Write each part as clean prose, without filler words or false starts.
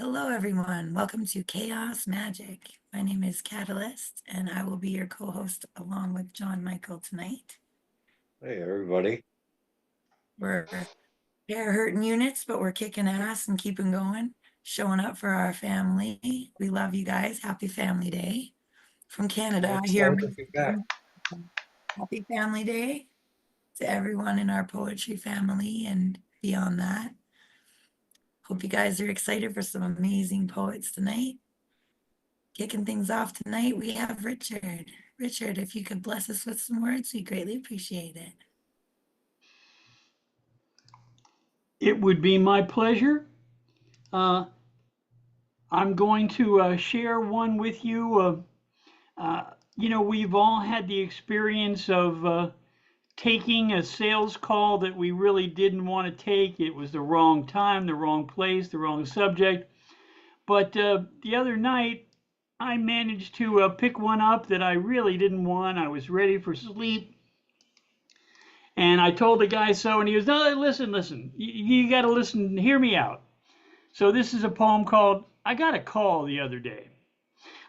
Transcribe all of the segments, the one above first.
Hello, everyone. Welcome to Chaos Magic. My name is Catalyst, and I will be your co host along with John Michael tonight. Hey, everybody. We're pair hurting units, but we're kicking ass and keeping going, showing up for our family. We love you guys. Happy Family Day. From I'm Canada, I hear excited to be back. Happy Family Day to everyone in our poetry family and beyond that. Hope you guys are excited for some amazing poets tonight. Kicking things off tonight, we have Richard. Richard, if you could bless us with some words, we greatly appreciate it. It would be my pleasure. Uh, I'm going to share one with you. We've all had the experience of taking a sales call that we really didn't want to take. It was the wrong time, the wrong place, the wrong subject. But the other night, I managed to pick one up that I really didn't want. I was ready for sleep. And I told the guy so, and he was, no, listen, you got to listen, hear me out. So this is a poem called I Got a Call the Other Day.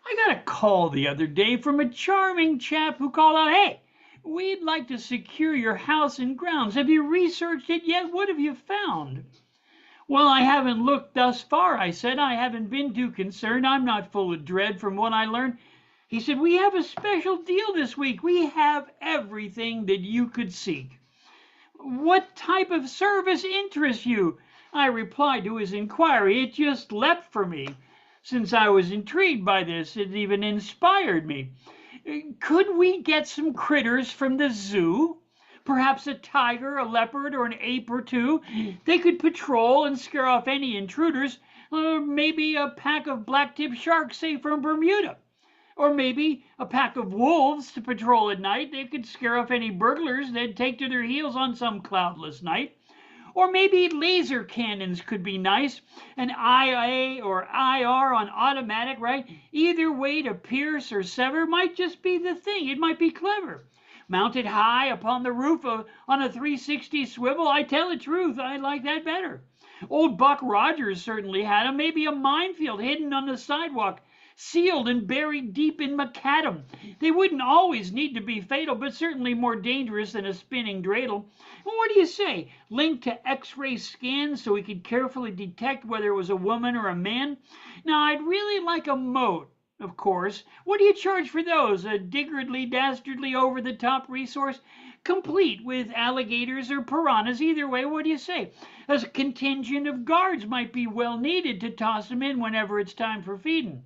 I got a call the other day from a charming chap who called out, "Hey, we'd like to secure your house and grounds. Have you researched it yet? What have you found?" "Well, I haven't looked thus far," I said. "I haven't been too concerned. I'm not full of dread from what I learned." He said, "We have a special deal this week. We have everything that you could seek." "What type of service interests you?" I replied to his inquiry. It just leapt for me. Since I was intrigued by this, it even inspired me. "Could we get some critters from the zoo? Perhaps a tiger, a leopard, or an ape or two. They could patrol and scare off any intruders. Or maybe a pack of black-tip sharks, say from Bermuda. Or maybe a pack of wolves to patrol at night. They could scare off any burglars they'd take to their heels on some cloudless night. Or maybe laser cannons could be nice. An IA or IR on automatic, right? Either way to pierce or sever might just be the thing. It might be clever. Mounted high upon the roof on a 360 swivel, I tell the truth, I like that better. Old Buck Rogers certainly had 'em. Maybe a minefield hidden on the sidewalk, sealed and buried deep in macadam. They wouldn't always need to be fatal, but certainly more dangerous than a spinning dreidel. Well, what do you say? Linked to X-ray scans so we could carefully detect whether it was a woman or a man? Now, I'd really like a moat, of course. What do you charge for those? A diggardly, dastardly, over-the-top resource? Complete with alligators or piranhas. Either way, what do you say? A contingent of guards might be well needed to toss them in whenever it's time for feeding.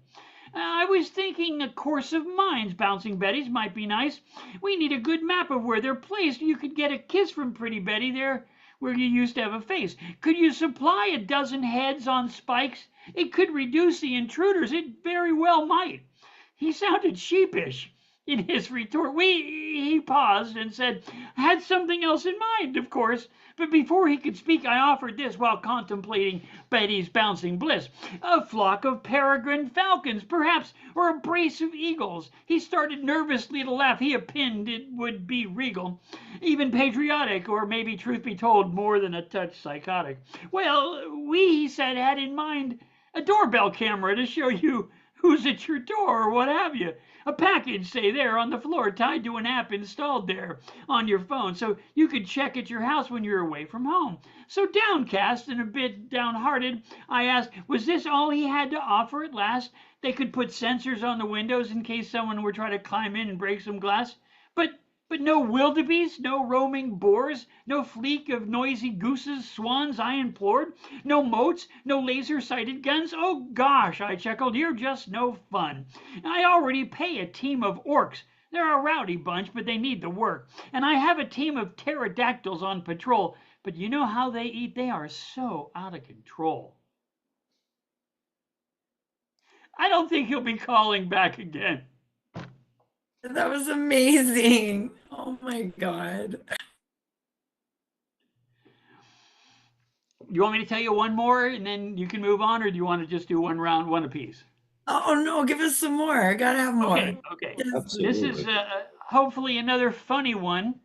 I was thinking a course of mines, bouncing Betties, might be nice. We need a good map of where they're placed. You could get a kiss from Pretty Betty there where you used to have a face. Could you supply a dozen heads on spikes? It could reduce the intruders. It very well might. He sounded sheepish in his retort. He paused and said, "I had something else in mind, of course." But before he could speak, I offered this while contemplating Betty's bouncing bliss. "A flock of peregrine falcons, perhaps, or a brace of eagles." He started nervously to laugh. He opined it would be regal, even patriotic, or maybe, truth be told, more than a touch psychotic. "Well, we," he said, "had in mind a doorbell camera to show you who's at your door or what have you. A package, say, there on the floor, tied to an app installed there on your phone, so you could check at your house when you're away from home." So, downcast and a bit downhearted, I asked, was this all he had to offer at last? They could put sensors on the windows in case someone were trying to climb in and break some glass. But no wildebeest, no roaming boars, no fleet of noisy gooses, swans, I implored. No moats, no laser-sighted guns. "Oh, gosh," I chuckled, "you're just no fun. I already pay a team of orcs. They're a rowdy bunch, but they need the work. And I have a team of pterodactyls on patrol. But you know how they eat? They are so out of control. I don't think he'll be calling back again." That was amazing. Oh my God. You want me to tell you one more and then you can move on, or do you want to just do one round, one apiece? Oh no, give us some more. I gotta have more. Okay. Yes, This please. is Absolutely. hopefully another funny one.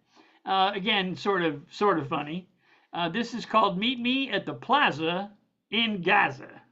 Again, sort of funny. This is called "Meet Me at the Plaza in Gaza."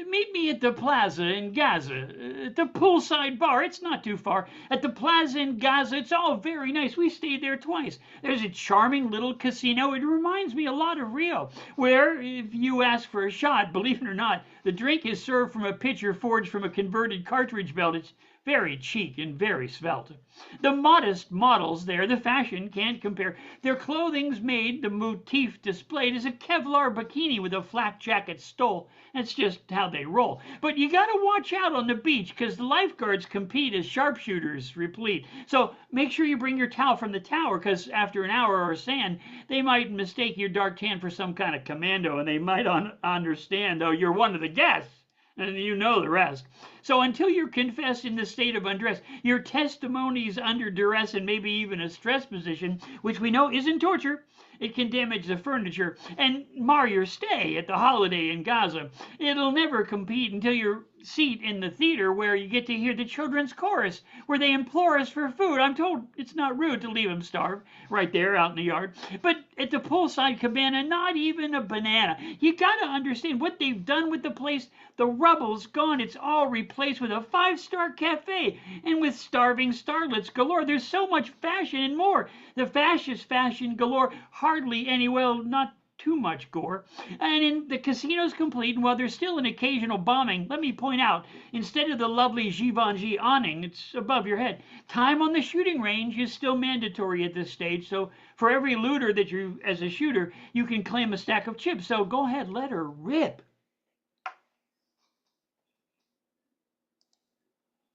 Meet me at the plaza in Gaza, at the poolside bar. It's not too far. At the plaza in Gaza, it's all very nice. We stayed there twice. There's a charming little casino. It reminds me a lot of Rio, where if you ask for a shot, believe it or not, the drink is served from a pitcher forged from a converted cartridge belt. It's very chic and very svelte. The modest models there, the fashion can't compare. Their clothing's made, the motif displayed is a Kevlar bikini with a flak jacket stole. That's just how they roll. But you gotta watch out on the beach, because the lifeguards compete as sharpshooters replete. So make sure you bring your towel from the tower, because after an hour or sand, they might mistake your dark tan for some kind of commando, and they might understand, though, you're one of the guests. And you know the rest. So until you're confessed in the state of undress, your testimony's under duress and maybe even a stress position, which we know isn't torture. It can damage the furniture and mar your stay at the Holiday in Gaza. It'll never compete until your seat in the theater where you get to hear the children's chorus, where they implore us for food. I'm told it's not rude to leave them starve right there out in the yard. But at the poolside cabana, not even a banana. You gotta understand what they've done with the place. The rubble's gone. It's all replaced with a five-star cafe and with starving starlets galore. There's so much fashion and more. The fascist fashion galore, hardly any, well, not too much gore. And in the casino's complete, and while there's still an occasional bombing, let me point out, instead of the lovely Givenchy awning, it's above your head. Time on the shooting range is still mandatory at this stage, so for every looter that you, as a shooter, you can claim a stack of chips. So go ahead, let her rip.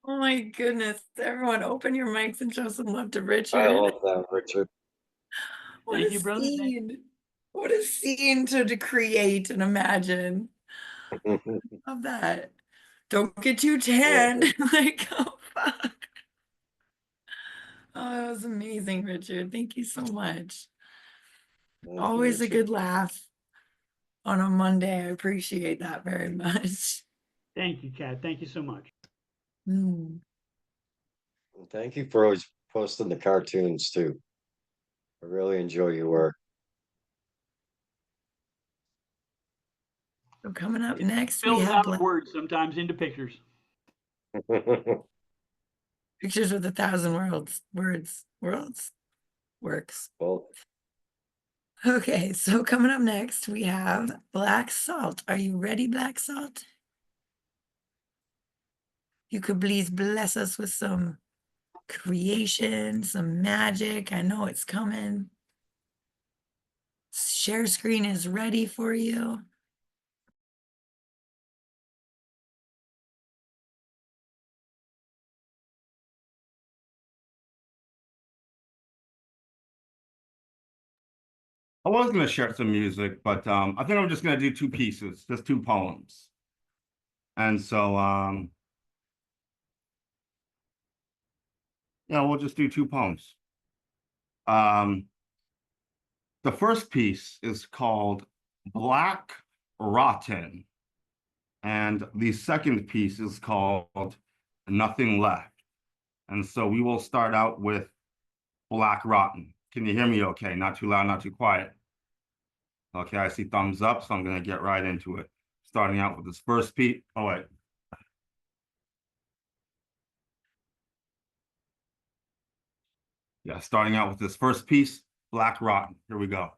Oh my goodness. Everyone open your mics and show some love to I Richard. love that, Richard. What Thank a you, brother. scene. What a scene to create and imagine. Love that. Don't get too tan. Like, oh fuck. Oh, that was amazing, Richard. Thank you so much. Thank you, Always a Richard. good laugh on a Monday. I appreciate that very much. Thank you, Kat. Thank you so much. Mm. Thank you for always posting the cartoons too. I really enjoy your work. So coming up It next, we spills have out of words sometimes into pictures. pictures with 1,000 words, works. Well, Okay, so coming up next, we have black salt. Are you ready, black salt? You could please bless us with some creation, some magic. I know it's coming. Share screen is ready for you. I was going to share some music, but I think I'm just going to do two pieces, just two poems. And so, yeah, we'll just do two poems. The first piece is called Black Rotten, and the second piece is called Nothing Left. And so we will start out with Black Rotten. Can you hear me okay? Not too loud, not too quiet. Okay, I see thumbs up, so I'm going to get right into it. Starting out with this first piece. Oh, wait. Yeah, starting out with this first piece, Black Rotten. Here we go.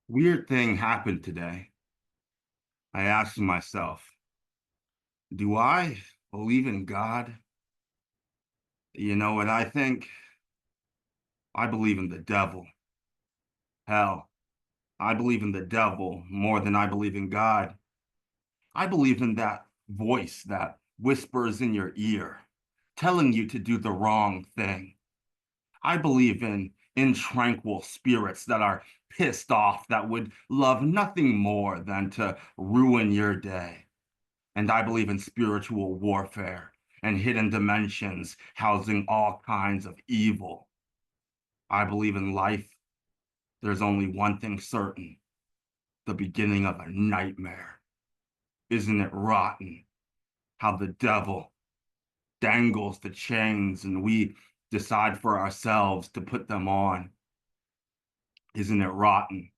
Weird thing happened today. I asked myself, do I believe in God? You know what I think? I believe in the devil. Hell, I believe in the devil more than I believe in God. I believe in that voice that whispers in your ear, telling you to do the wrong thing. I believe in intranquil spirits that are pissed off, that would love nothing more than to ruin your day. And I believe in spiritual warfare and hidden dimensions housing all kinds of evil. I believe in life. There's only one thing certain: the beginning of a nightmare. Isn't it rotten how the devil dangles the chains and we decide for ourselves to put them on? Isn't it rotten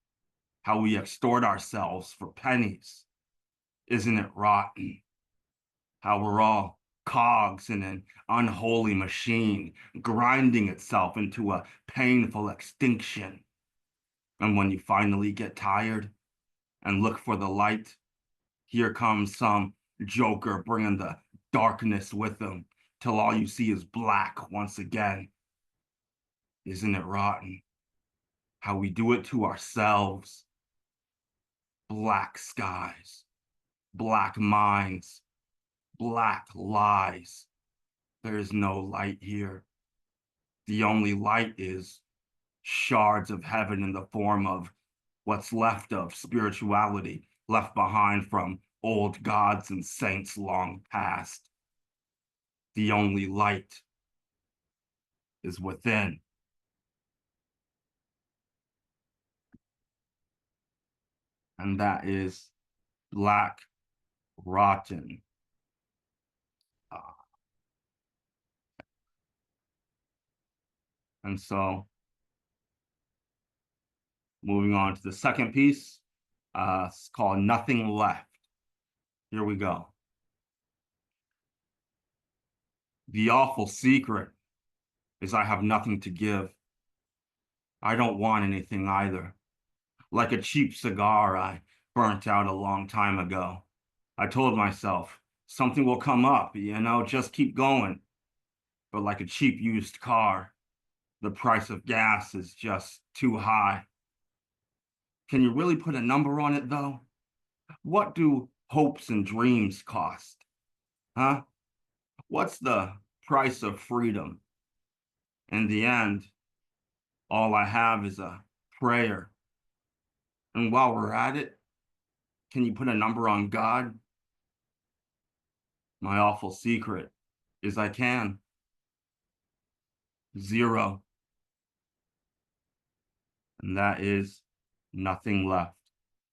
how we extort ourselves for pennies. Isn't it rotten? How we're all cogs in an unholy machine, grinding itself into a painful extinction. And when you finally get tired and look for the light, here comes some joker bringing the darkness with him till all you see is black once again. Isn't it rotten? How we do it to ourselves. Black skies, black minds, black lies. There is no light here. The only light is shards of heaven in the form of what's left of spirituality left behind from old gods and saints long past. The only light is within. And that is black, rotten. And so, moving on to the second piece, it's called Nothing Left. Here we go. The awful secret is I have nothing to give. I don't want anything either. Like a cheap cigar I burnt out a long time ago. I told myself, something will come up, just keep going. But like a cheap used car, the price of gas is just too high. Can you really put a number on it, though? What do hopes and dreams cost? Huh? What's the price of freedom? In the end, all I have is a prayer. And while we're at it, can you put a number on God? My awful secret is I can. 0. And that is nothing left.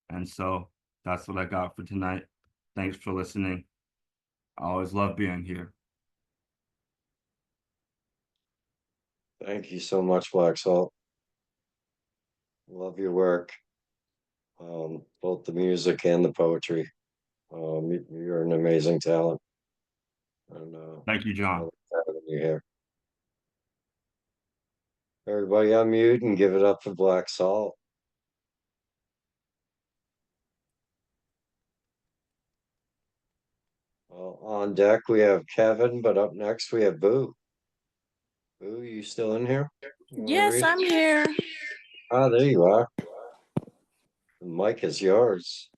And so that's what I got for tonight. Thanks for listening. I always love being here. Thank you so much, Black Salt. Love your work. Both the music and the poetry. You're an amazing talent. And Thank you, John. I like having you here. Everybody unmute and give it up for Black Salt. Well, on deck we have Kevin, but up next we have Boo. Boo, you still in here? Yes, I'm here. Ah, there you are. The mic is yours.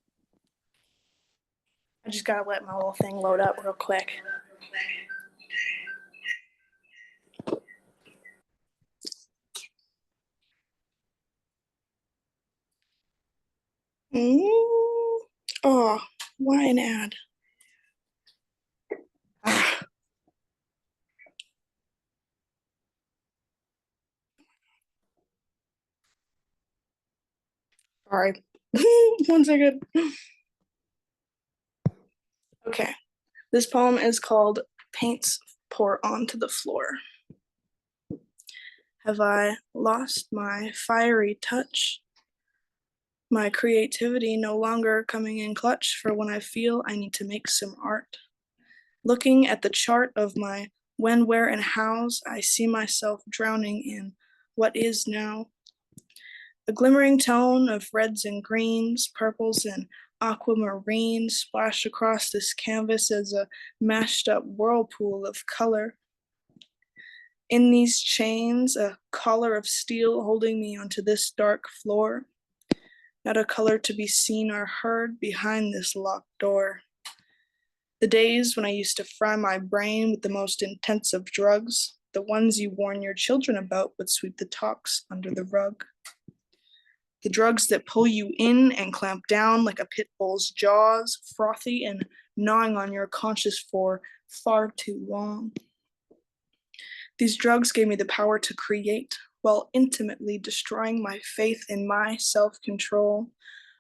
I just gotta let my little thing load up real quick. Oh, why an ad? Ah. Sorry. 1 second. Okay. This poem is called Paints Pour Onto the Floor. Have I lost my fiery touch? My creativity no longer coming in clutch for when I feel I need to make some art. Looking at the chart of my when, where, and hows, I see myself drowning in what is now. A glimmering tone of reds and greens, purples and aquamarine splash across this canvas as a mashed up whirlpool of color. In these chains, a collar of steel holding me onto this dark floor. Not a color to be seen or heard behind this locked door. The days when I used to fry my brain with the most intensive drugs, the ones you warn your children about, would sweep the talks under the rug. The drugs that pull you in and clamp down like a pit bull's jaws, frothy and gnawing on your conscience for far too long. These drugs gave me the power to create, while intimately destroying my faith in my self-control.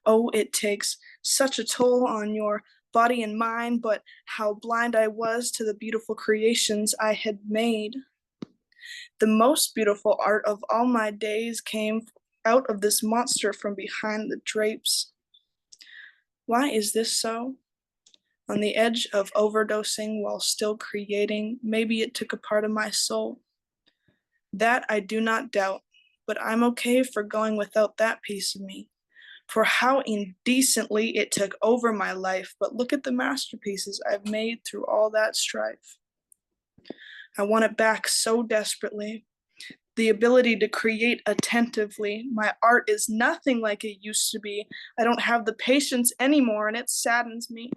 Oh, it takes such a toll on your body and mind, but how blind I was to the beautiful creations I had made. The most beautiful art of all my days came out of this monster from behind the drapes. Why is this so? On the edge of overdosing while still creating, maybe it took a part of my soul. That I do not doubt, but I'm okay for going without that piece of me. For how indecently it took over my life, but look at the masterpieces I've made through all that strife. I want it back so desperately. The ability to create attentively. My art is nothing like it used to be. I don't have the patience anymore, and it saddens me.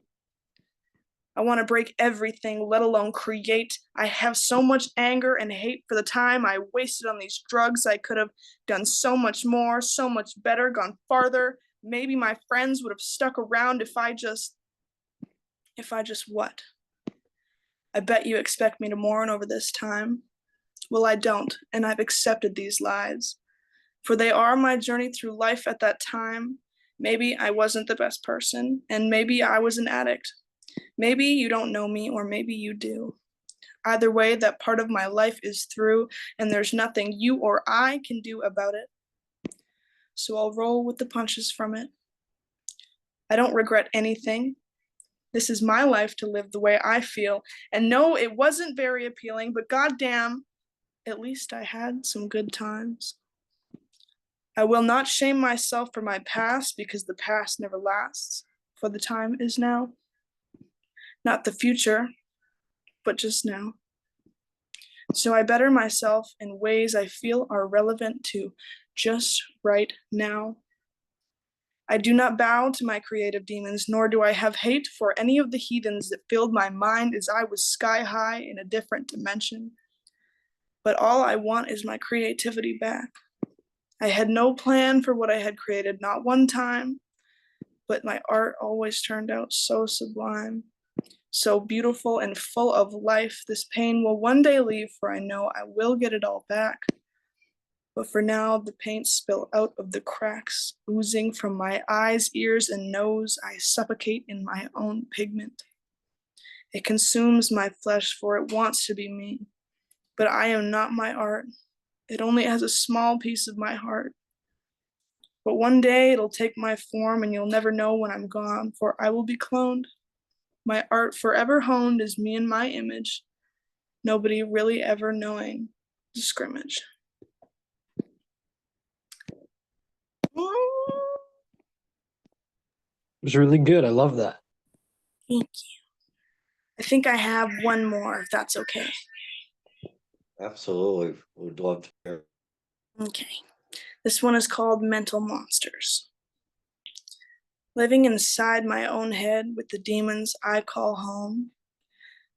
I want to break everything, let alone create. I have so much anger and hate for the time I wasted on these drugs. I could have done so much more, so much better, gone farther. Maybe my friends would have stuck around if I just what? I bet you expect me to mourn over this time. Well, I don't, and I've accepted these lies. For they are my journey through life at that time. Maybe I wasn't the best person, and maybe I was an addict. Maybe you don't know me, or maybe you do. Either way, that part of my life is through, and there's nothing you or I can do about it. So I'll roll with the punches from it. I don't regret anything. This is my life to live the way I feel. And no, it wasn't very appealing, but goddamn, at least I had some good times. I will not shame myself for my past, because the past never lasts, for the time is now. Not the future, but just now. So I better myself in ways I feel are relevant to just right now. I do not bow to my creative demons, nor do I have hate for any of the heathens that filled my mind as I was sky high in a different dimension. But all I want is my creativity back. I had no plan for what I had created, not one time, but my art always turned out so sublime, so beautiful and full of life. This pain will one day leave, for I know I will get it all back. But for now, the paint spill out of the cracks, oozing from my eyes, ears, and nose. I suffocate in my own pigment. It consumes my flesh, for it wants to be me. But I am not my art. It only has a small piece of my heart. But one day it'll take my form, and you'll never know when I'm gone, for I will be cloned. My art forever honed is me and my image, nobody really ever knowing the scrimmage. It was really good. I love that. Thank you. I think I have one more, if that's okay. Absolutely. Would love to hear. Okay. This one is called Mental Monsters. Living inside my own head with the demons I call home.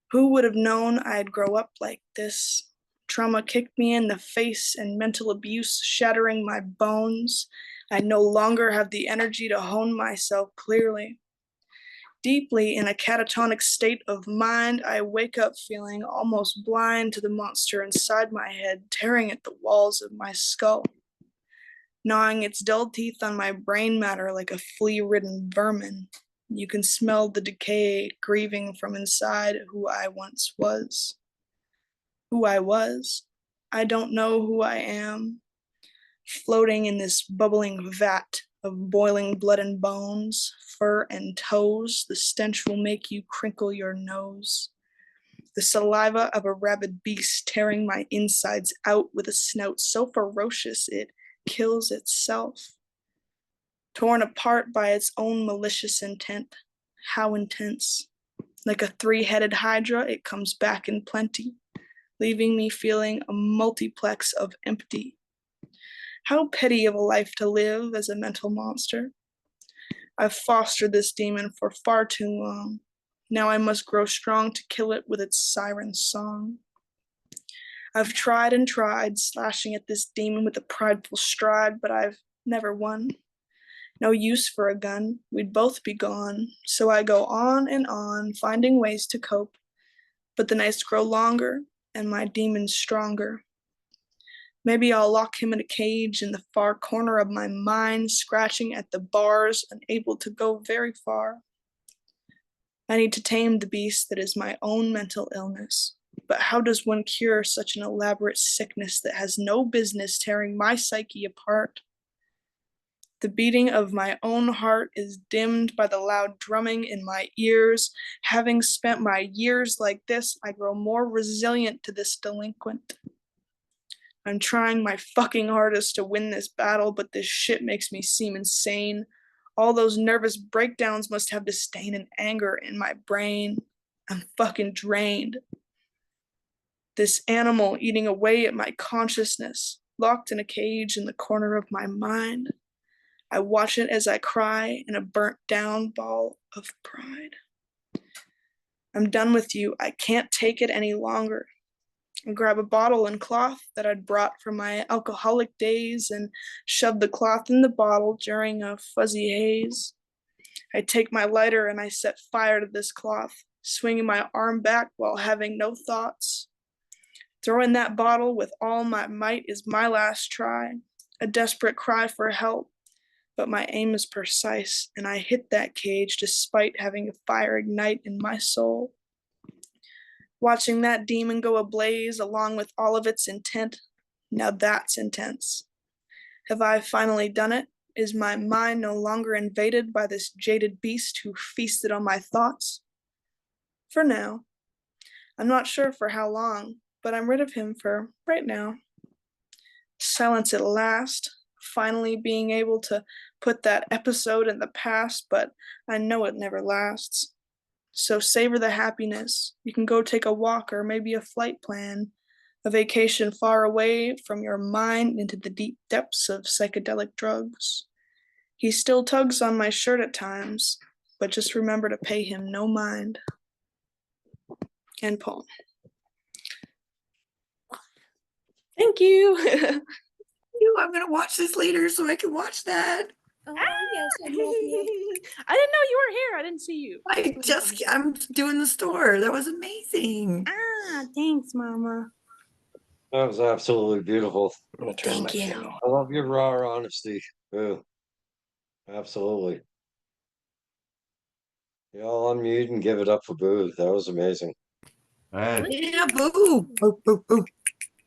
Who would have known I'd grow up like this? Trauma kicked me in the face and mental abuse shattering my bones. I no longer have the energy to hone myself clearly. Deeply in a catatonic state of mind, I wake up feeling almost blind to the monster inside my head, tearing at the walls of my skull, gnawing its dull teeth on my brain matter like a flea-ridden vermin. You can smell the decay grieving from inside who I once was. Who I was? I don't know who I am. Floating in this bubbling vat of boiling blood and bones, fur and toes, the stench will make you crinkle your nose. The saliva of a rabid beast tearing my insides out with a snout so ferocious it kills itself. Torn apart by its own malicious intent. How intense. Like a three-headed hydra, it comes back in plenty, leaving me feeling a multiplex of empty. How petty of a life to live as a mental monster. I've fostered this demon for far too long. Now I must grow strong to kill it with its siren song. I've tried and tried, slashing at this demon with a prideful stride, but I've never won. No use for a gun, we'd both be gone. So I go on and on, finding ways to cope. But the nights grow longer, and my demon's stronger. Maybe I'll lock him in a cage in the far corner of my mind, scratching at the bars, unable to go very far. I need to tame the beast that is my own mental illness. But how does one cure such an elaborate sickness that has no business tearing my psyche apart? The beating of my own heart is dimmed by the loud drumming in my ears. Having spent my years like this, I grow more resilient to this delinquent. I'm trying my fucking hardest to win this battle, but this shit makes me seem insane. All those nervous breakdowns must have disdain and anger in my brain. I'm fucking drained. This animal eating away at my consciousness, locked in a cage in the corner of my mind. I watch it as I cry in a burnt down ball of pride. I'm done with you. I can't take it any longer. I grab a bottle and cloth that I'd brought from my alcoholic days and shove the cloth in the bottle during a fuzzy haze. I take my lighter and I set fire to this cloth, swinging my arm back while having no thoughts. Throwing that bottle with all my might is my last try, a desperate cry for help. But my aim is precise, and I hit that cage despite having a fire ignite in my soul. Watching that demon go ablaze along with all of its intent, now that's intense. Have I finally done it? Is my mind no longer invaded by this jaded beast who feasted on my thoughts? For now. I'm not sure for how long, but I'm rid of him for right now. Silence at last. Finally being able to put that episode in the past, but I know it never lasts. So savor the happiness. You can go take a walk or maybe a flight plan, a vacation far away from your mind into the deep depths of psychedelic drugs. He still tugs on my shirt at times, but just remember to pay him no mind. End poem. Thank you. I'm gonna watch this later so I can watch that. Oh, yes. I didn't know you were here. I didn't see you. I'm doing the store. That was amazing. Thanks, Mama. That was absolutely beautiful. I'm gonna turn Thank you. I love your raw honesty. Yeah, absolutely. Y'all unmute and give it up for Boo. That was amazing. Hey, Yeah, boo. Boo, boo, boo.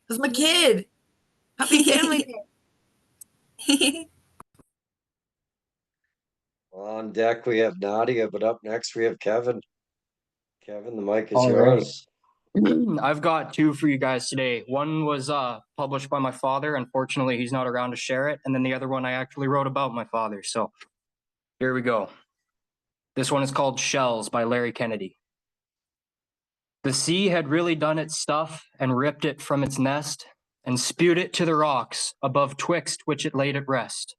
That's my kid. Happy family day. On deck, we have Nadia, but up next, we have Kevin. Kevin, the mic is All right. yours. I've got two for you guys today. One was published by my father. Unfortunately, he's not around to share it. And then the other one I actually wrote about my father. So here we go. This one is called Shells by Larry Kennedy. The sea had really done its stuff and ripped it from its nest and spewed it to the rocks above twixt which it laid at rest.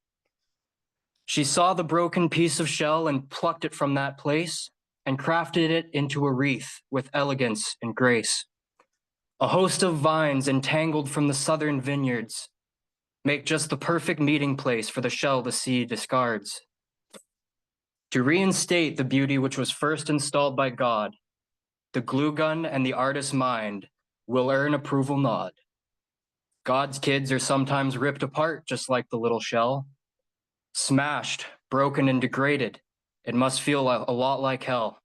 She saw the broken piece of shell and plucked it from that place and crafted it into a wreath with elegance and grace. A host of vines entangled from the southern vineyards make just the perfect meeting place for the shell the sea discards. To reinstate the beauty which was first installed by God, the glue gun and the artist's mind will earn approval nod. God's kids are sometimes ripped apart just like the little shell. Smashed, broken, and degraded, it must feel a lot like hell.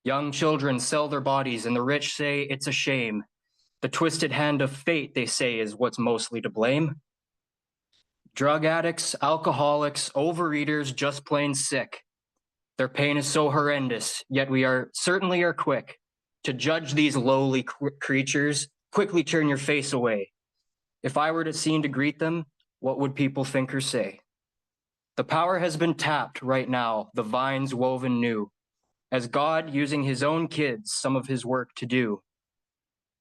Young children sell their bodies and the rich say it's a shame. The twisted hand of fate, they say, is what's mostly to blame. Drug addicts, alcoholics, overeaters, just plain sick. Their pain is so horrendous, yet we certainly are quick to judge these lowly creatures. Quickly turn your face away. If I were to seem to greet them, what would people think or say? The power has been tapped right now, the vines woven new, as God using his own kids, some of his work to do.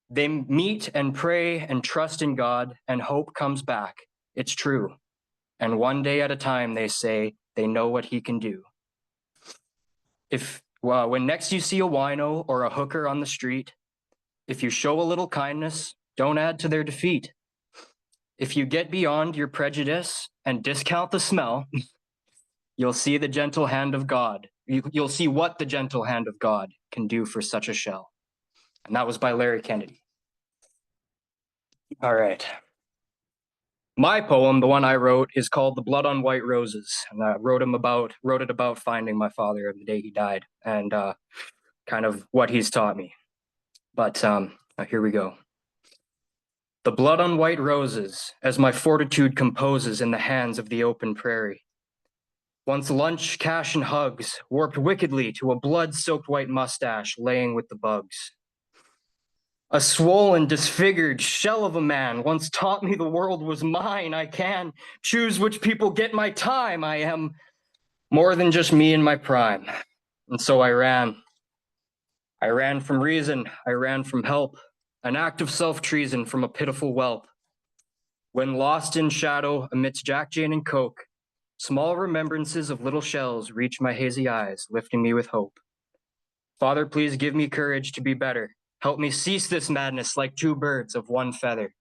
They meet and pray and trust in God, and hope comes back. It's true. And one day at a time, they say, they know what he can do. When next you see a wino or a hooker on the street, if you show a little kindness, don't add to their defeat. If you get beyond your prejudice and discount the smell, you'll see the gentle hand of God. You'll see what the gentle hand of God can do for such a shell. And that was by Larry Kennedy. All right. My poem, the one I wrote, is called The Blood on White Roses. And I wrote it about finding my father the day he died and kind of what he's taught me. But here we go. The blood on white roses, as my fortitude composes in the hands of the open prairie. Once lunch, cash, and hugs, warped wickedly to a blood-soaked white mustache laying with the bugs. A swollen, disfigured shell of a man once taught me the world was mine. I can choose which people get my time. I am more than just me in my prime. And so I ran. I ran from reason. I ran from help. An act of self-treason from a pitiful whelp. When lost in shadow amidst Jack, Jane, and Coke, small remembrances of little shells reach my hazy eyes, lifting me with hope. Father, please give me courage to be better. Help me cease this madness like two birds of one feather.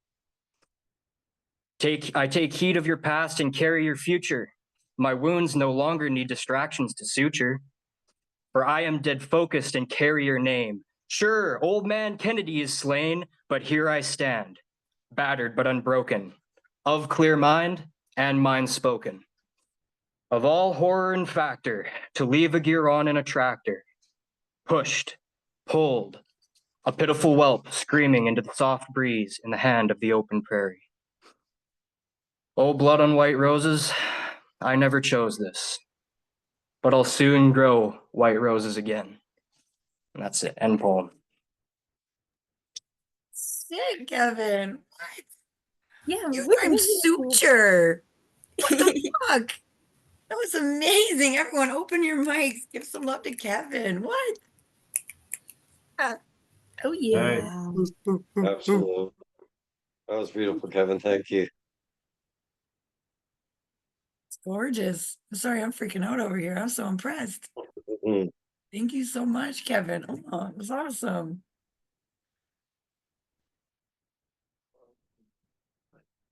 I take heed of your past and carry your future. My wounds no longer need distractions to suture. For I am dead focused and carry your name. Sure, old man Kennedy is slain, but here I stand, battered but unbroken, of clear mind and mind spoken. Of all horror and factor, to leave a gear on in a tractor, pushed, pulled, a pitiful whelp screaming into the soft breeze in the hand of the open prairie. Oh, blood on white roses, I never chose this, but I'll soon grow white roses again. And that's it, end poem. Sick, Kevin. What? Yeah, You what rhymed was suture. What the fuck? That was amazing. Everyone, open your mics. Give some love to Kevin. What? Oh yeah. Absolutely. That was beautiful, Kevin. Thank you. It's gorgeous. I'm sorry, I'm freaking out over here. I'm so impressed. Mhm. Thank you so much, Kevin. Oh, it was awesome.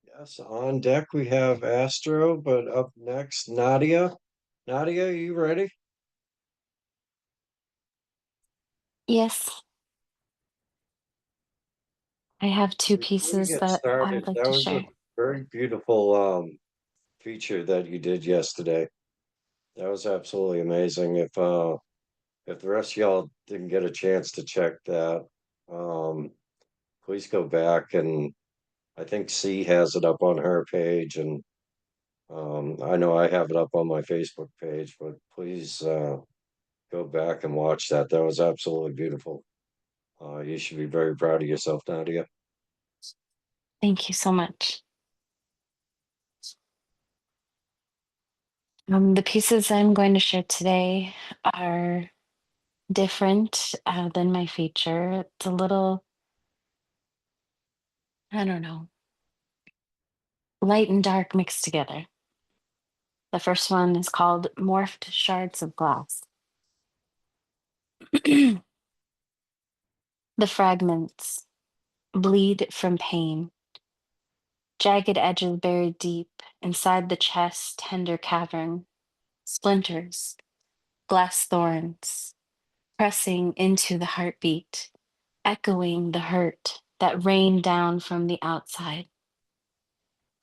Yes, on deck we have Astro, but up next, Nadia. Nadia, you ready? Yes, I have two Before we pieces get that I started, would like that to was a share. very beautiful feature that you did yesterday. That was absolutely amazing. If the rest of y'all didn't get a chance to check that, um please go back, and I think C has it up on her page, and I know I have it up on my Facebook page, but please go back and watch that. That was absolutely beautiful. You should be very proud of yourself, Nadia. Thank you so much. The pieces I'm going to share today are different than my feature. It's a little, I don't know, light and dark mixed together. The first one is called Morphed Shards of Glass. The fragments bleed from pain, jagged edges buried deep inside the chest's tender cavern, splinters, glass thorns, pressing into the heartbeat, echoing the hurt that rained down from the outside.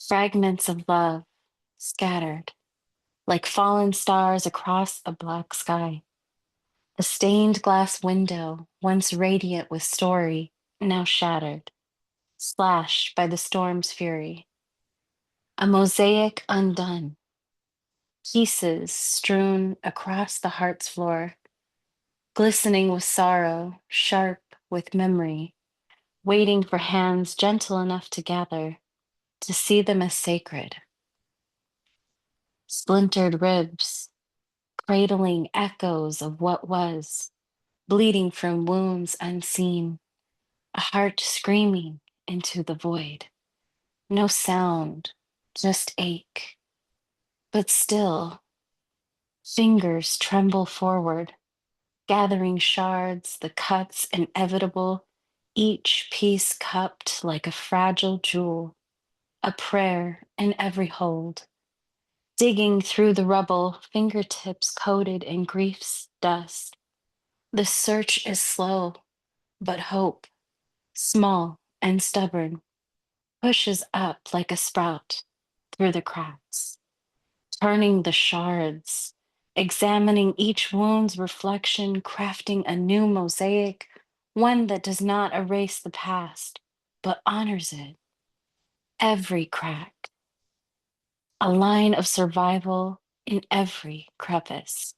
Fragments of love scattered like fallen stars across a black sky. A stained glass window, once radiant with story, now shattered, slashed by the storm's fury. A mosaic undone, pieces strewn across the heart's floor, glistening with sorrow, sharp with memory, waiting for hands gentle enough to gather, to see them as sacred. Splintered ribs, cradling echoes of what was, bleeding from wounds unseen, a heart screaming into the void. No sound, just ache. But still, fingers tremble forward, gathering shards, the cuts inevitable, each piece cupped like a fragile jewel, a prayer in every hold. Digging through the rubble, fingertips coated in grief's dust. The search is slow, but hope, small and stubborn, pushes up like a sprout through the cracks, turning the shards, examining each wound's reflection, crafting a new mosaic, one that does not erase the past, but honors it. every crack, a line of survival in every crevice,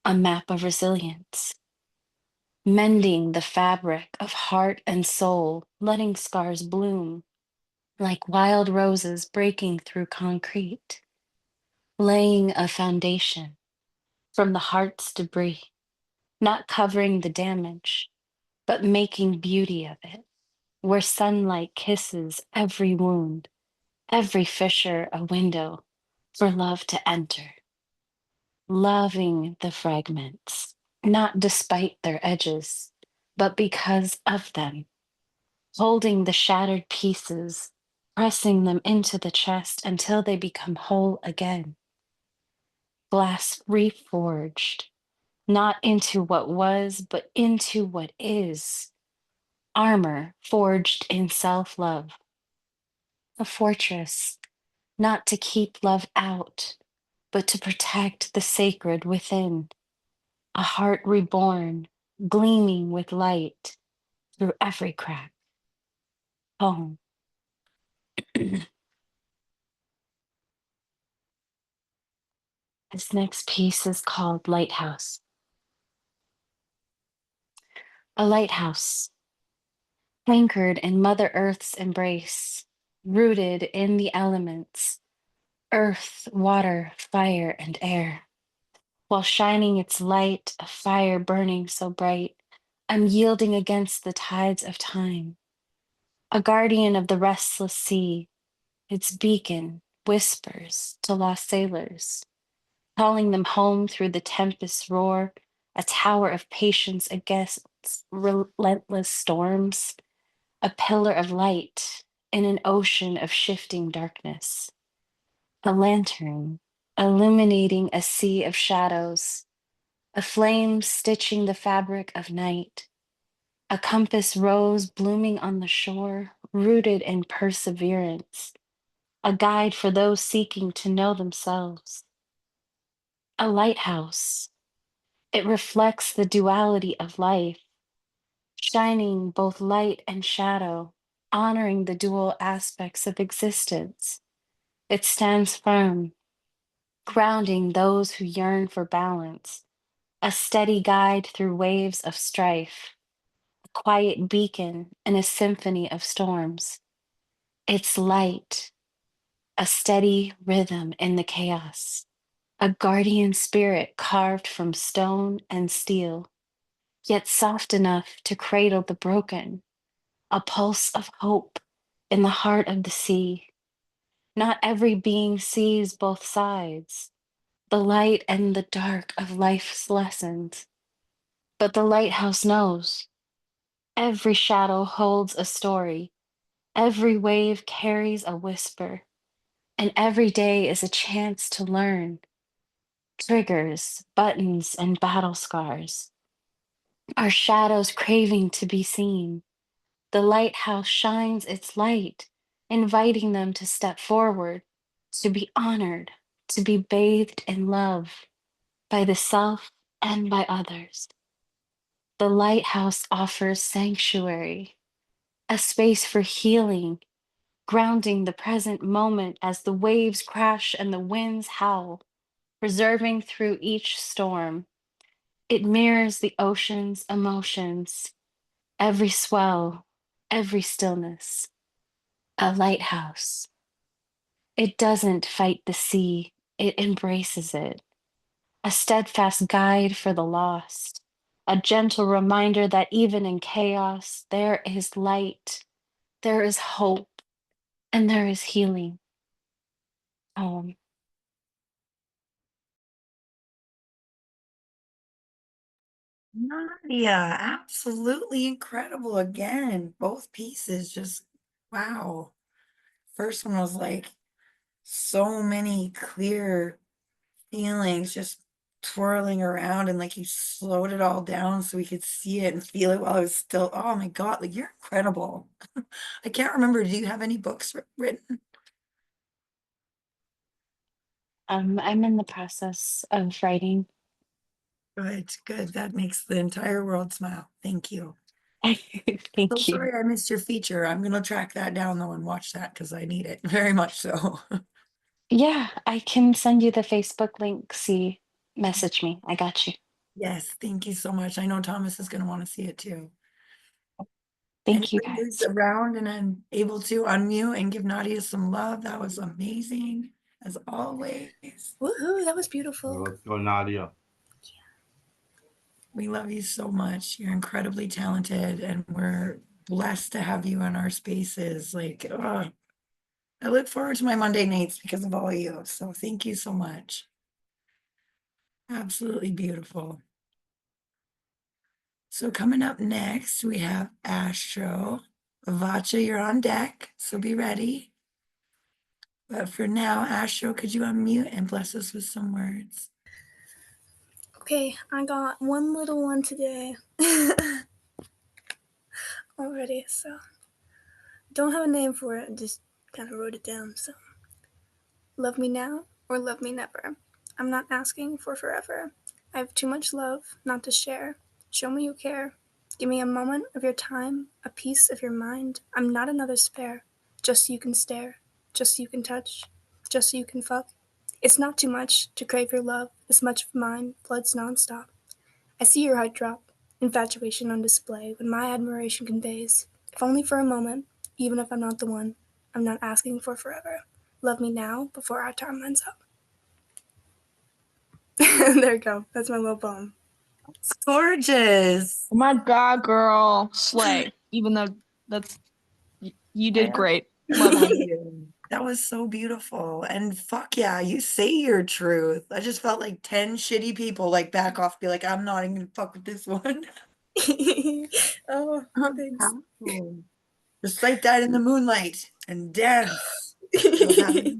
a map of resilience, mending the fabric of heart and soul, letting scars bloom like wild roses breaking through concrete, laying a foundation from the heart's debris, not covering the damage, but making beauty of it, where sunlight kisses every wound, every fissure a window for love to enter, loving the fragments, not despite their edges, but because of them, holding the shattered pieces, pressing them into the chest until they become whole again. Glass reforged, not into what was, but into what is. Armor forged in self love. A fortress, not to keep love out, but to protect the sacred within. A heart reborn, gleaming with light through every crack. Home. This next piece is called Lighthouse. A lighthouse, anchored in Mother Earth's embrace, rooted in the elements, earth, water, fire, and air. While shining its light, a fire burning so bright, I'm yielding against the tides of time. A guardian of the restless sea, its beacon whispers to lost sailors, calling them home through the tempest's roar, a tower of patience against relentless storms, a pillar of light in an ocean of shifting darkness, a lantern illuminating a sea of shadows, a flame stitching the fabric of night, a compass rose blooming on the shore, rooted in perseverance, a guide for those seeking to know themselves, a lighthouse. It reflects the duality of life, shining both light and shadow, honoring the dual aspects of existence. It stands firm, grounding those who yearn for balance, a steady guide through waves of strife, a quiet beacon in a symphony of storms. Its light, a steady rhythm in the chaos, a guardian spirit carved from stone and steel, yet soft enough to cradle the broken, a pulse of hope in the heart of the sea. Not every being sees both sides, the light and the dark of life's lessons. But the lighthouse knows every shadow holds a story, every wave carries a whisper, and every day is a chance to learn. Triggers, buttons, and battle scars. Our shadows craving to be seen. The lighthouse shines its light, inviting them to step forward, to be honored, to be bathed in love by the self and by others. The lighthouse offers sanctuary, a space for healing, grounding the present moment as the waves crash and the winds howl, preserving through each storm. It mirrors the ocean's emotions, every swell, every stillness. A lighthouse. It doesn't fight the sea, it embraces it. A steadfast guide for the lost. A gentle reminder that even in chaos, there is light, there is hope, and there is healing. Nadia, absolutely incredible again. Both pieces just wow. First one was like so many clear feelings just twirling around and like you slowed it all down so we could see it and feel it while it was still, oh my God, like you're incredible. I can't remember. Do you have any books written? I'm in the process of writing. Good, good. That makes the entire world smile. Thank you. So Thank you. sorry I missed your feature. I'm gonna track that down though and watch that because I need it very much so. Yeah, I can send you the Facebook link. See, message me. I got you. Yes, thank you so much. I know Thomas is gonna want to see it too. Thank you Anybody who's guys. around and I'm able to unmute and give Nadia some love. That was amazing as always. Woohoo, that was beautiful. Let's go, Nadia. We love you so much. You're incredibly talented and we're blessed to have you in our spaces. Like, I look forward to my Monday nights because of all of you. So thank you so much. Absolutely beautiful. So coming up next, we have Astro. Vacha, you're on deck, so be ready. But for now, Astro, could you unmute and bless us with some words? Okay, I got one little one today already, so don't have a name for it. I just kind of wrote it down. So, love me now or love me never. I'm not asking for forever. I have too much love not to share. Show me you care. Give me a moment of your time, a piece of your mind. I'm not another spare. Just so you can stare, just so you can touch, just so you can fuck. It's not too much to crave your love, as much of mine, blood's nonstop. I see your heart drop, infatuation on display, when my admiration conveys, if only for a moment, even if I'm not the one, I'm not asking for forever. Love me now before our time runs up. There you go. That's my little poem. It's gorgeous. Oh my God, girl, slay. Even though that's you did great. Love Thank you. you. That was so beautiful. And fuck yeah, you say your truth. I just felt like 10 shitty people like back off, be like, I'm not even gonna fuck with this one. Oh, thanks. Powerful. Recite that in the moonlight and dance. You'll have it.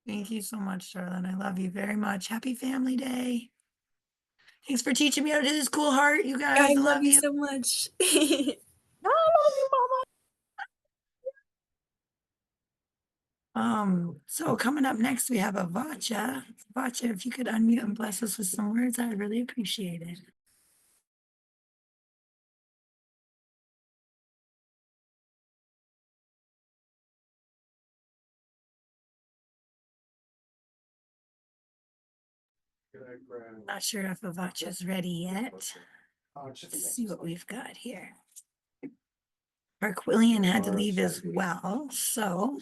Thank you so much, Charlotte. I love you very much. Happy Family Day. Thanks for teaching me how to do this cool heart, you guys. I I love you you. so much. I love you, Mama. So coming up next, we have Avacha. Avacha, if you could unmute and bless us with some words, I would really appreciate it. Not sure if Avacha's ready yet. Let's see what we've got here. Arquillian had to leave as well. So,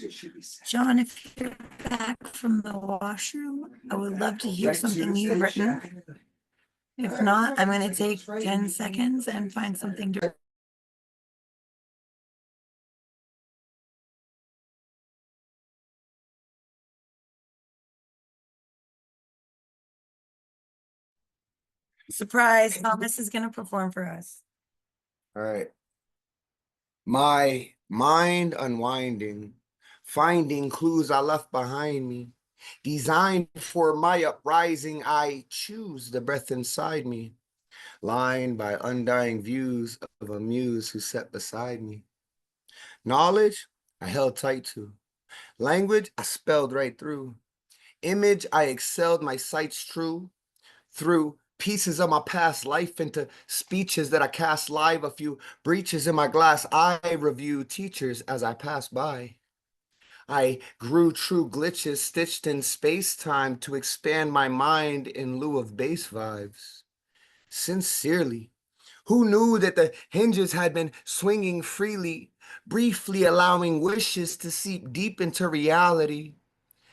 John, if you're back from the washroom, I would love to hear something you've written. If not, I'm going to take 10 seconds and find something to. Surprise, Thomas is going to perform for us. All right. My mind unwinding, finding clues I left behind me. Designed for my uprising, I choose the breath inside me. Lined by undying views of a muse who sat beside me. Knowledge, I held tight to. Language, I spelled right through. Image, I excelled my sights true. Through pieces of my past life into speeches that I cast live, a few breaches in my glass I review teachers as I pass by. I grew true glitches stitched in space-time to expand my mind in lieu of bass vibes. Sincerely, who knew that the hinges had been swinging freely, briefly allowing wishes to seep deep into reality?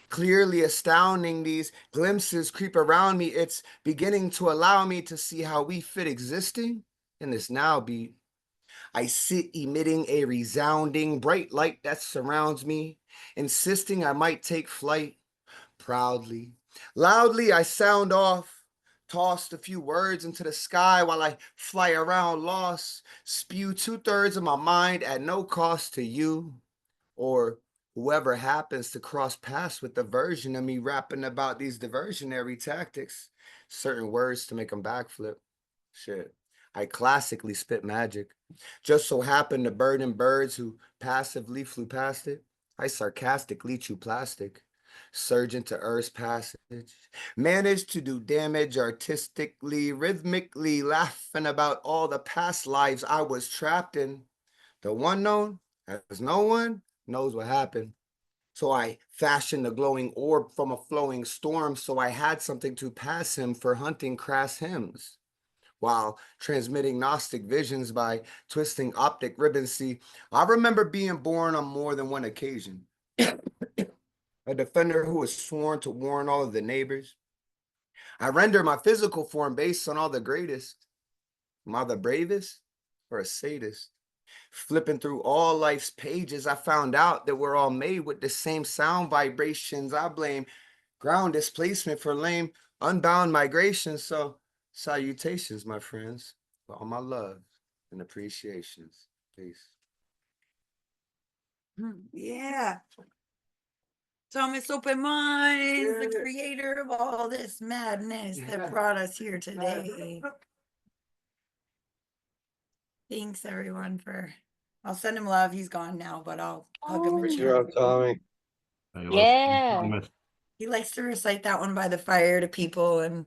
Clearly astounding, these glimpses creep around me. It's beginning to allow me to see how we fit existing in this now beat. I sit emitting a resounding bright light that surrounds me, insisting I might take flight. Proudly, loudly I sound off, tossed a few words into the sky while I fly around lost, spew 2/3 of my mind at no cost to you, or whoever happens to cross paths with the version of me rapping about these diversionary tactics, certain words to make them backflip. Shit, I classically spit magic. Just so happened to burden birds who passively flew past it. I sarcastically chew plastic. surge into Earth's passage, managed to do damage artistically, rhythmically, laughing about all the past lives I was trapped in. The one known, as no one knows what happened. So I fashioned a glowing orb from a flowing storm, so I had something to pass him for hunting crass hymns, while transmitting Gnostic visions by twisting optic ribbons. See, I remember being born on more than one occasion. A defender who was sworn to warn all of the neighbors. I render my physical form based on all the greatest. Am I the bravest or a sadist? Flipping through all life's pages, I found out that we're all made with the same sound vibrations. I blame ground displacement for lame, unbound migration. So, salutations, my friends, for all my love and appreciations. Peace. Yeah. Thomas Open Minds, the Yeah. creator of all this madness that brought us here today. Thanks everyone I'll send him love. He's gone now, but I'll hug him and Good share. job, Tommy. Yeah. He likes to recite that one by the fire to people, and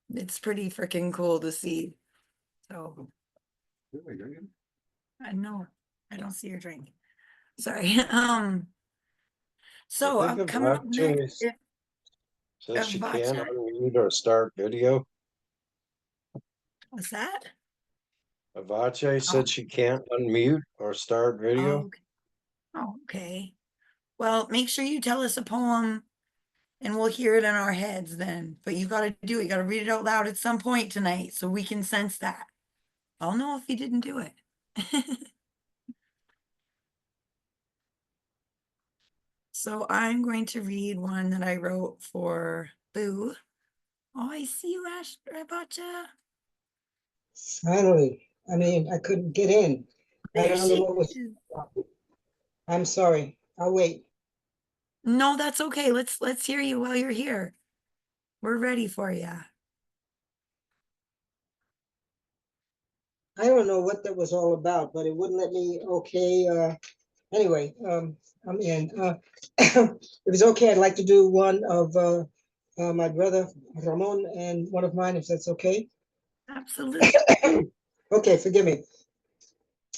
it's pretty freaking cool to see. So I know I don't see your drink. Sorry. So I I'm think coming up next. says she can't Avacha. unmute or start video. What's that? Avache said she can't unmute or start video. Oh, okay. Well, make sure you tell us a poem and we'll hear it in our heads then. But you got to do it. You got to read it out loud at some point tonight so we can sense that. I'll know if you didn't do it. So I'm going to read one that I wrote for Boo. Oh, I see you, Avacha. Finally, I mean, I couldn't get in. I There don't know she what was. is. I'm sorry. I'll wait. No, that's okay. Let's hear you while you're here. We're ready for you. I don't know what that was all about, but it wouldn't let me. Okay. Anyway, I'm in. If it's okay, I'd like to do one of my brother Ramon and one of mine, if that's okay. Absolutely. Okay, forgive me.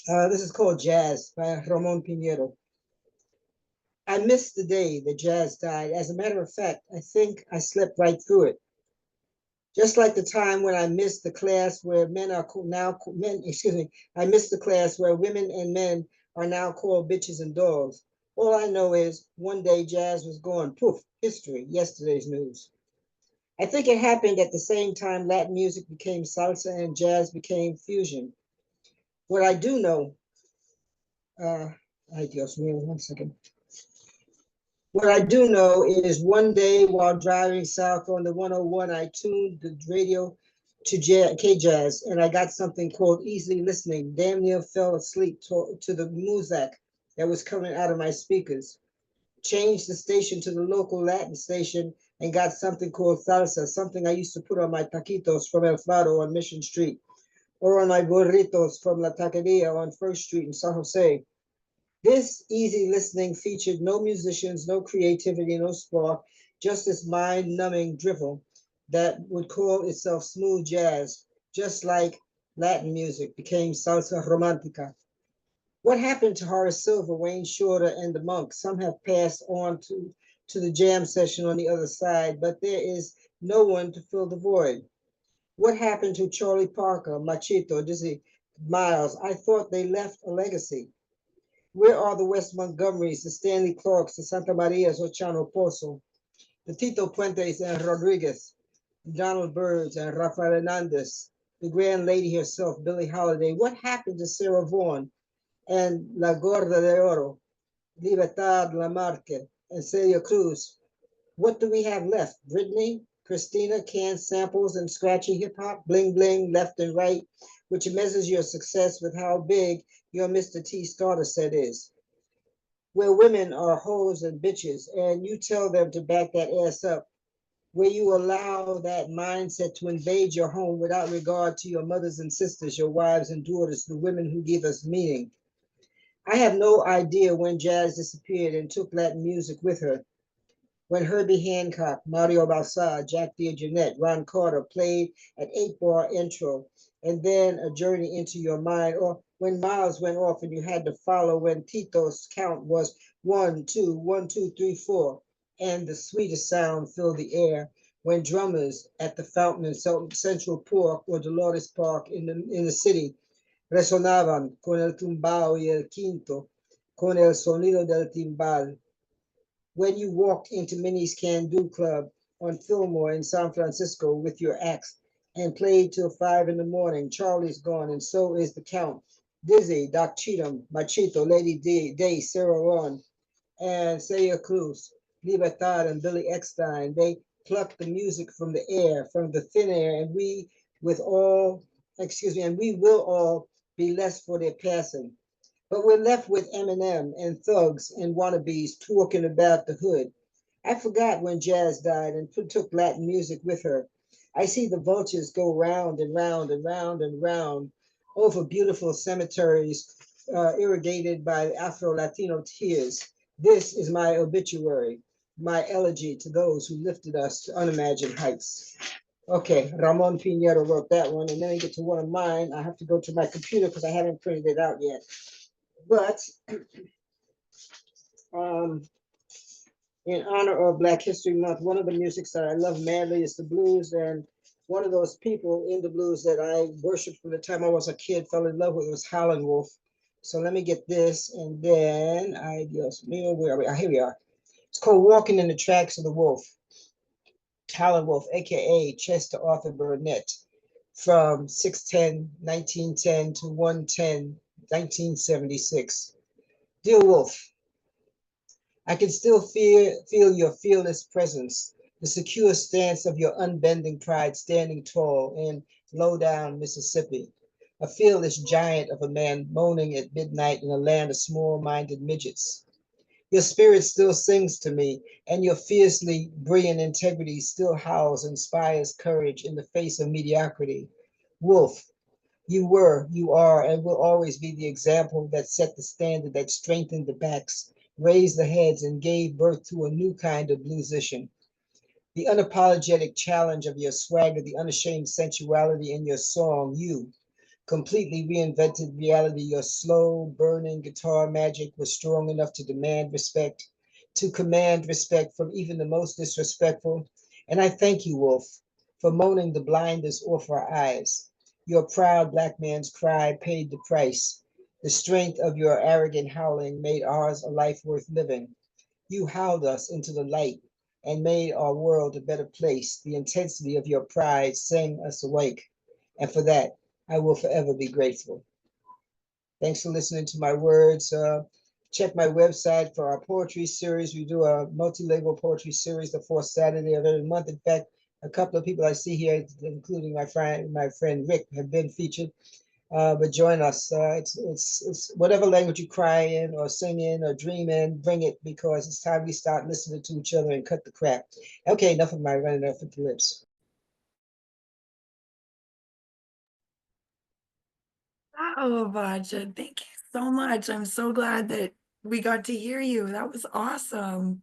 This is called Jazz by Ramon Pinheiro. I missed the day that jazz died. As a matter of fact, I think I slept right through it. Just like the time when I missed the class where men are now men, excuse me, I missed the class where women and men are now called bitches and dogs. All I know is one day jazz was gone. Poof, history, yesterday's news. I think it happened at the same time Latin music became salsa and jazz became fusion. What I do know, ay Dios mío, 1 second. What I do know is one day while driving south on the 101, I tuned the radio to K-Jazz, and I got something called easy listening. Damn near fell asleep to the music that was coming out of my speakers. Changed the station to the local Latin station and got something called salsa, something I used to put on my taquitos from El Faro on Mission Street, or on my burritos from La Taqueria on First Street in San Jose. This easy listening featured no musicians, no creativity, no spark, just this mind-numbing drivel that would call itself smooth jazz, just like Latin music became salsa romantica. What happened to Horace Silver, Wayne Shorter, and the Monks? Some have passed on to the jam session on the other side, but there is no one to fill the void. What happened to Charlie Parker, Machito, Dizzy Miles? I thought they left a legacy. Where are the West Montgomerys, the Stanley Clarks, the Santa Marias, or Chano Pozo, the Tito Puentes and Rodriguez, Donald Byrds and Rafael Hernandez, the grand lady herself, Billie Holiday? What happened to Sarah Vaughan and La Gorda de Oro, Libertad Lamarque, and Celia Cruz? What do we have left? Britney, Christina, canned samples and scratchy hip hop, bling bling, left and right, which measures your success with how big your Mr. T starter set is. Where women are hoes and bitches, and you tell them to back that ass up. Where you allow that mindset to invade your home without regard to your mothers and sisters, your wives and daughters, the women who give us meaning. I have no idea when jazz disappeared and took Latin music with her. when Herbie Hancock, Mario Balsa, Jack DeJohnette, Ron Carter played an 8-bar intro, and then a journey into your mind, or when Miles went off and you had to follow when Tito's count was 1, 2, 1, 2, 3, 4, and the sweetest sound filled the air when drummers at the fountain in Central Park or Dolores Park in the city resonaban con el tumbao y el quinto, con el sonido del timbal. When you walked into Minnie's Can-Do Club on Fillmore in San Francisco with your axe and played till 5 in the morning, Charlie's gone and so is the Count. Dizzy, Doc Cheatham, Machito, Lady Day, Sarah Ron, and Celia Cruz, Libertad, and Billy Eckstein. They plucked the music from the air, from the thin air, and we will all be less for their passing. But we're left with Eminem and thugs and wannabes talking about the hood. I forgot when jazz died and took Latin music with her. I see the vultures go round and round and round and round over beautiful cemeteries irrigated by Afro-Latino tears. This is my obituary, my elegy to those who lifted us to unimagined heights. Okay, Ramon Pinheiro wrote that one, and then I get to one of mine. I have to go to my computer because I haven't printed it out yet. But in honor of Black History Month, one of the musics that I love madly is the blues, and one of those people in the blues that I worshiped from the time I was a kid, fell in love with, was Howlin' Wolf. So let me get this, and then Dios mío, where are we? Here we are. It's called Walking in the Tracks of the Wolf. Howlin' Wolf, aka Chester Arthur Burnett, from 6/10/1910 to 1/10/1976. Dear Wolf, I can still feel your fearless presence, the secure stance of your unbending pride standing tall in low down Mississippi, a fearless giant of a man moaning at midnight in a land of small-minded midgets. Your spirit still sings to me, and your fiercely brilliant integrity still howls and inspires courage in the face of mediocrity. Wolf, you were, you are, and will always be the example that set the standard, that strengthened the backs, raised the heads, and gave birth to a new kind of musician. The unapologetic challenge of your swagger, the unashamed sensuality in your song, you completely reinvented reality. Your slow burning guitar magic was strong enough to demand respect, to command respect from even the most disrespectful. And I thank you, Wolf, for moaning the blinders off our eyes. Your proud Black man's cry paid the price. The strength of your arrogant howling made ours a life worth living. You howled us into the light and made our world a better place. The intensity of your pride sang us awake. And for that, I will forever be grateful. Thanks for listening to my words. Check my website for our poetry series. We do a multilingual poetry series the fourth Saturday of every month. In fact, a couple of people I see here, including my friend Rick, have been featured. But join us. It's whatever language you cry in or sing in or dream in, bring it, because it's time we start listening to each other and cut the crap. Okay, enough of my running off with the lips. Oh, Vaja, thank you so much. I'm so glad that we got to hear you. That was awesome.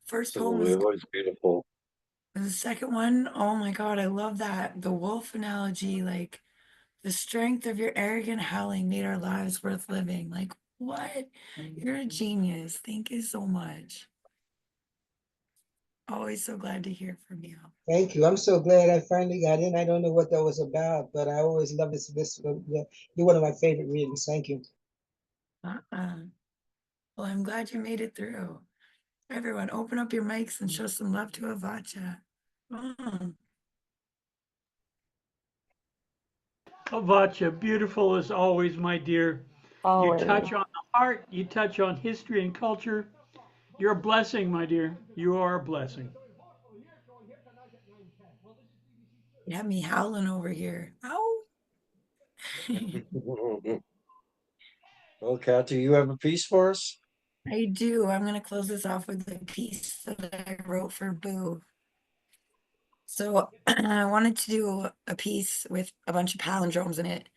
First poem Absolutely, was it was beautiful. the second one. Oh my God, I love that. The wolf analogy, like the strength of your arrogant howling made our lives worth living. Like, what? You're a genius. Thank you so much. Always so glad to hear from you. Thank you. I'm so glad I finally got in. I don't know what that was about, but I always love this. You're one of my favorite readings. Thank you. Well, I'm glad you made it through. Everyone, open up your mics and show some love to Avacha. Avacha, beautiful as always, my dear. You touch on the heart, you touch on history and culture. You're a blessing, my dear. You are a blessing. You have me howling over here. Ow. Well, Kat, do you have a piece for us? I do. I'm going to close this off with a piece that I wrote for Boo. So I wanted to do a piece with a bunch of palindromes in it.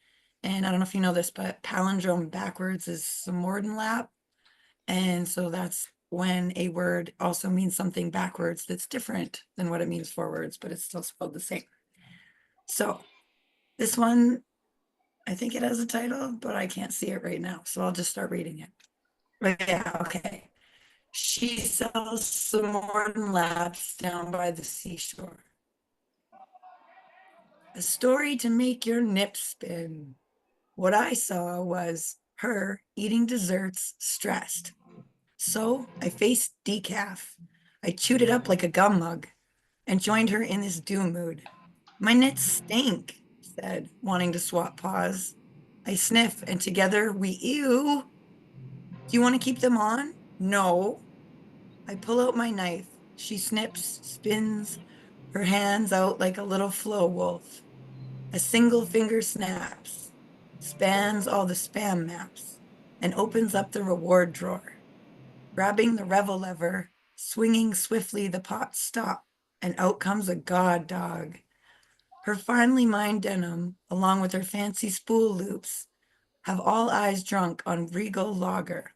And I don't know if you know this, but palindrome backwards is Lap. And so that's when a word also means something backwards that's different than what it means forwards, but it's still spelled the same. So this one, I think it has a title, but I can't see it right now. So I'll just start reading it. But yeah, okay. She sells some modern laps down by the seashore. A story to make your nips spin. What I saw was her eating desserts stressed. So I faced decaf. I chewed it up like a gum mug and joined her in this doom mood. My knits stink, said, wanting to swap paws. I sniff and together we ew. Do you want to keep them on? No. I pull out my knife. She snips, spins, her hands out like a little flow wolf. A single finger snaps, spans all the spam maps, and opens up the reward drawer. Grabbing the revel lever, swinging swiftly, the pots stop, and out comes a god dog. Her finely mined denim, along with her fancy spool loops, have all eyes drunk on regal lager.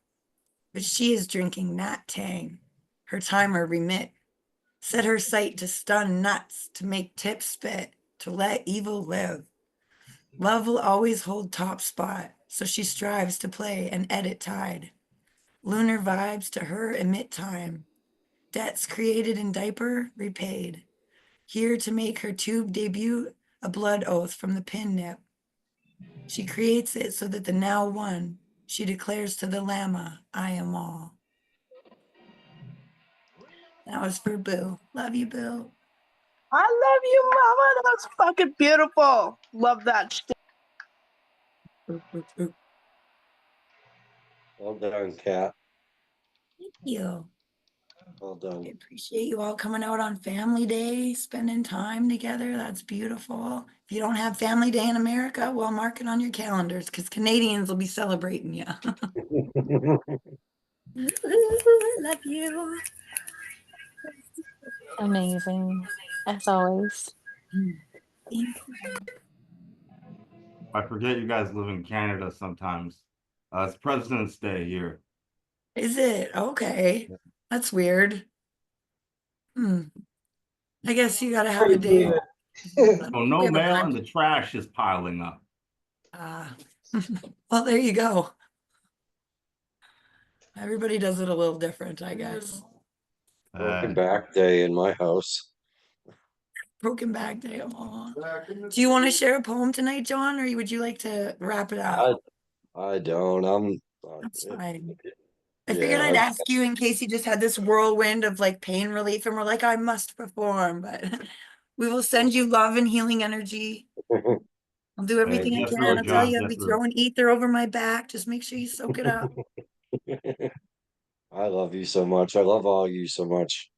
But she is drinking Nat Tang. Her timer remit. Set her sight to stun nuts, to make tips spit, to let evil live. Love will always hold top spot, so she strives to play and edit tide. Lunar vibes to her emit time. Debts created in diaper repaid. Here to make her tube debut, a blood oath from the pin nip. She creates it so that the now one, she declares to the llama, I am all. That was for Boo. Love you, Boo. I love you, Mama. That's fucking beautiful. Love that shit. Well done, Kat. Thank you. Well done. I appreciate you all coming out on Family Day, spending time together. That's beautiful. If you don't have Family Day in America, well, mark it on your calendars because Canadians will be celebrating you. I love you. Amazing, as always. Thank you. I forget you guys live in Canada sometimes. It's President's Day here. Is it? Okay. That's weird. I guess you gotta have a day. Weird. I So don't think we no have a mail bunch. and the trash is piling up. Well, there you go. Everybody does it a little different, I guess. Broken back day in my house. Broken back day. Aw. Do you want to share a poem tonight, John, or would you like to wrap it up? I don't. That's fine. I Yeah, figured I'd ask you in case you just had this whirlwind of like pain relief and we're like, I must perform, but we will send you love and healing energy. I'll do everything I Get can. through it, I'll tell John. you, I'll Get be through it. throwing ether over my back. Just make sure you soak it up. I love you so much. I love all you so much.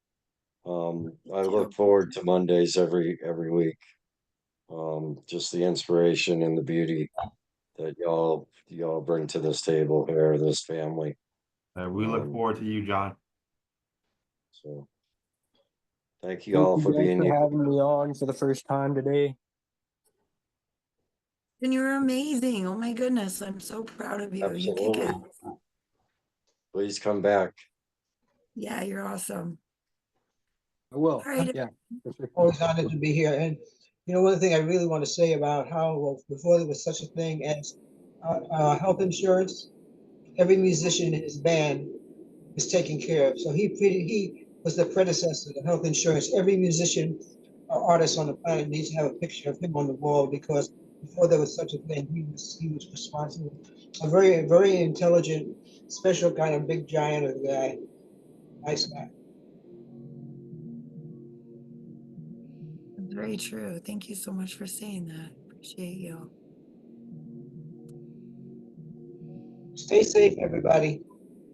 I look too. forward to Mondays every week. Just the inspiration and the beauty that y'all bring to this table here, this family. We look forward to you, John. So thank you Thank all you for guys being for here. having me on for the first time today. And you're amazing. Oh my goodness. I'm so proud of you. You kick Absolutely. ass. Please come back. Yeah, you're awesome. I will. All right. Yeah. Always honored to be here. And one thing I really want to say about how before there was such a thing as health insurance, every musician in his band was taken care of. So he was the predecessor to health insurance. Every musician or artist on the planet needs to have a picture of him on the wall because before there was such a thing, he was responsible. A very, very intelligent, special kind of big giant of a guy. Nice guy. That's very true. Thank you so much for saying that. Appreciate you. Stay safe, everybody.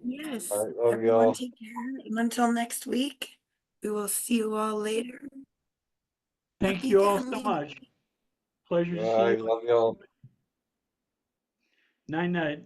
Yes. All right, love Everyone y'all. take care. And until next week, we will see you all later. Thank Happy you all so family. much. Pleasure to see Bye, you. love y'all. Night night.